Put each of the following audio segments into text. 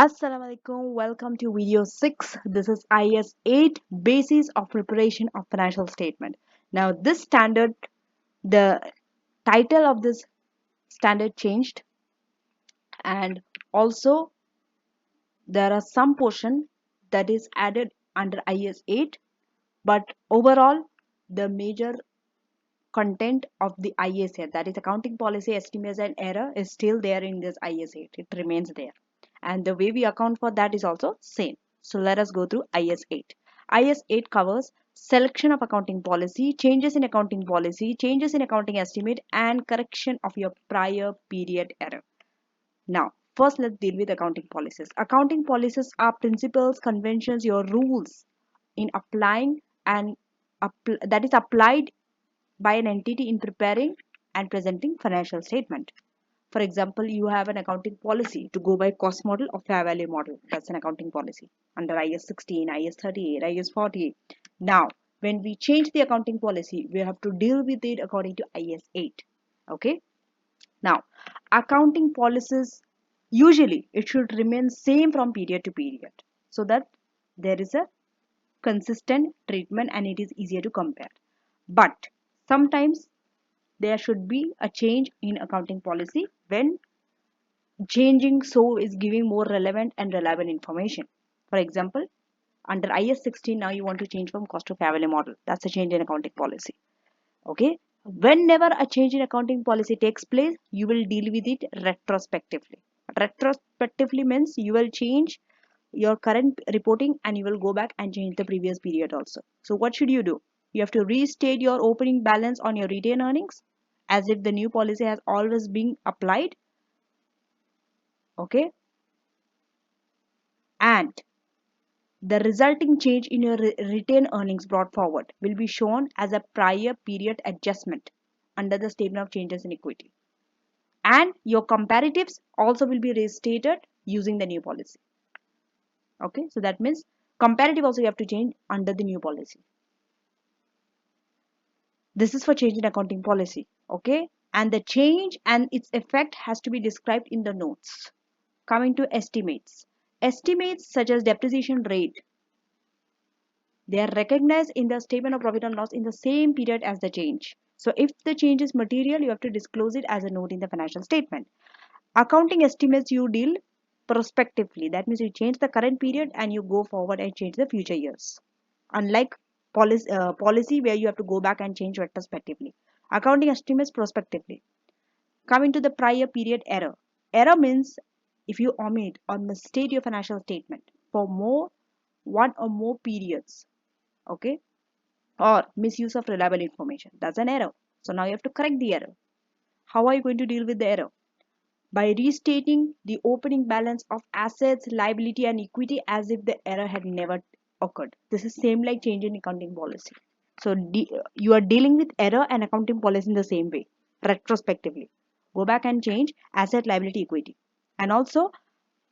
Assalamu alaikum. Welcome to video 6. This is IAS 8 Basis of Preparation of Financial Statement. Now this standard, the title of this standard changed, and also there are some portion that is added under IAS 8, but overall the major content of the IAS 8, that is accounting policy, estimates and error, is still there in this IAS 8. It remains there, and the way we account for that is also same. So let us go through IAS 8. IAS 8 covers selection of accounting policy, changes in accounting policy, changes in accounting estimate, and correction of your prior period error. Now first let's deal with accounting policies. Accounting policies are principles, conventions, your rules in applying and that is applied by an entity in preparing and presenting financial statement. For example, you have an accounting policy to go by cost model or fair value model. That's an accounting policy under IAS 16, IAS 38, IAS 48. Now, when we change the accounting policy, we have to deal with it according to IAS 8. Okay. Now, accounting policies, usually it should remain same from period to period so that there is a consistent treatment and it is easier to compare. But sometimes there should be a change in accounting policy when changing so is giving more relevant and reliable information. For example, under IS 16 now you want to change from cost to fair value model. That's a change in accounting policy. Okay. Whenever a change in accounting policy takes place, you will deal with it retrospectively. Retrospectively means you will change your current reporting and you will go back and change the previous period also. So what should you do? You have to restate your opening balance on your retained earnings as if the new policy has always been applied. Okay. And the resulting change in your retained earnings brought forward will be shown as a prior period adjustment under the statement of changes in equity. And your comparatives also will be restated using the new policy. Okay, so that means comparative also you have to change under the new policy. This is for change in accounting policy. Okay, and the change and its effect has to be described in the notes. Coming to estimates. Estimates such as depreciation rate, they are recognized in the statement of profit and loss in the same period as the change. So if the change is material, you have to disclose it as a note in the financial statement. Accounting estimates you deal prospectively. That means you change the current period and you go forward and change the future years. Unlike policy where you have to go back and change retrospectively. Accounting estimates prospectively. Coming to the prior period error. Error means if you omit or misstate your financial statement for one or more periods, okay, or misuse of reliable information. That's an error. So now you have to correct the error. How are you going to deal with the error? By restating the opening balance of assets, liability and equity as if the error had never occurred. This is same like change in accounting policy. So you are dealing with error and accounting policy in the same way, retrospectively. Go back and change asset, liability, equity. And also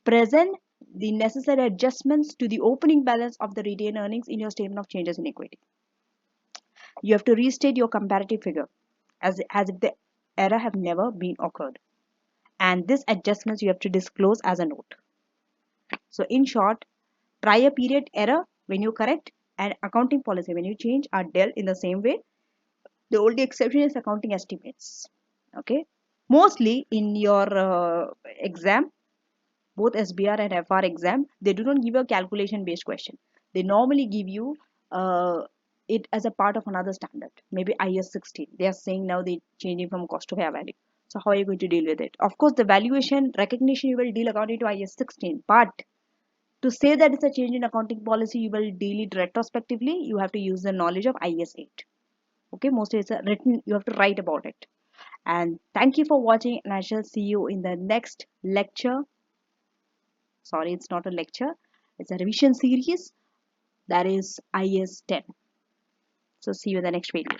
present the necessary adjustments to the opening balance of the retained earnings in your statement of changes in equity. You have to restate your comparative figure as if the error have never been occurred. And this adjustments you have to disclose as a note. So in short, prior period error when you correct and accounting policy when you change are dealt in the same way. The only exception is accounting estimates. Okay. Mostly in your exam, both SBR and FR exam, they do not give you a calculation based question. They normally give you it as a part of another standard, maybe IS 16. They are saying now they changing from cost to fair value. So how are you going to deal with it? Of course, the valuation recognition you will deal according to IS 16, but to say that it's a change in accounting policy, you will deal it retrospectively. You have to use the knowledge of IS 8. Okay, mostly it's a written, you have to write about it. And thank you for watching, and I shall see you in the next lecture. Sorry, it's not a lecture, it's a revision series, that is IS 10. So see you in the next video.